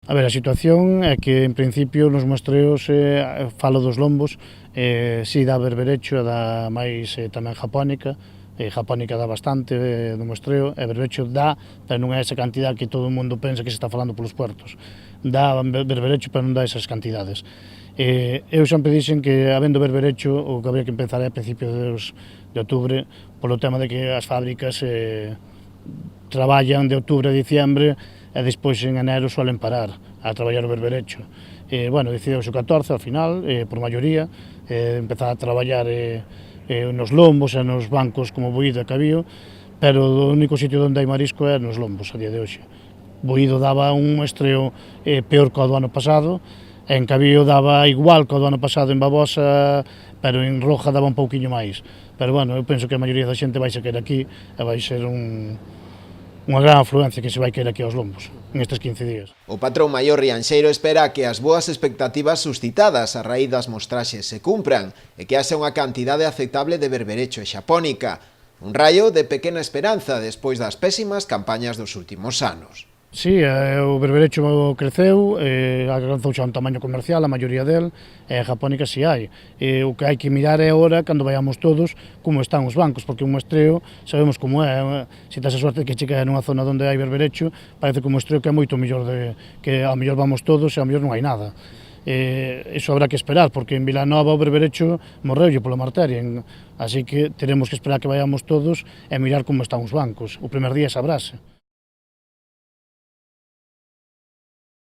A ver, a situación é que, en principio, nos muestreos, falo dos lombos, si dá berberecho, dá máis tamén japónica, japónica dá bastante no muestreo, e berberecho dá, pero non é esa cantidad que todo o mundo pensa que se está falando polos puertos. Dá berberecho, pero non dá esas cantidades. Eu sempre dixen que, habendo berberecho, o que habría que empezar é a principios de outubro, polo tema de que as fábricas traballan de outubro a diciembre e despois en enero suelen parar a traballar o berberecho. Bueno, decideuse o 14 ao final, por maioría, empezar a traballar nos lombos e nos bancos como Boído e Cabío, pero o único sitio onde hai marisco é nos lombos a día de hoxe. Boído daba un estreo peor que o do ano pasado, e en Cabío daba igual que o do ano pasado en Babosa, pero en Roja daba un pouquiño máis. Pero bueno, eu penso que a maioría da xente vai se querer aquí e vai ser unha gran afluencia que se vai querer aquí aos lombos nestes 15 días. O patrón maior rianxeiro espera que as boas expectativas suscitadas a raíz das mostraxes se cumpran e que haxa unha cantidade aceptable de berberecho e xapónica, un raio de pequena esperanza despois das pésimas campañas dos últimos anos. Sí, o berberecho creceu, alcanzou xa un tamaño comercial, a maioría del, e a japónica si hai. O que hai que mirar é agora, cando vayamos todos, como están os bancos, porque un muestreo, sabemos como é, se tes a sorte de que che cae nunha zona onde hai berberecho, parece que un muestreo que é moito mellor, que ao mellor vamos todos e ao mellor non hai nada. Iso habrá que esperar, porque en Vilanova o berberecho morreulle pola marteria, así que teremos que esperar que vayamos todos e mirar como están os bancos. O primer día sabrase.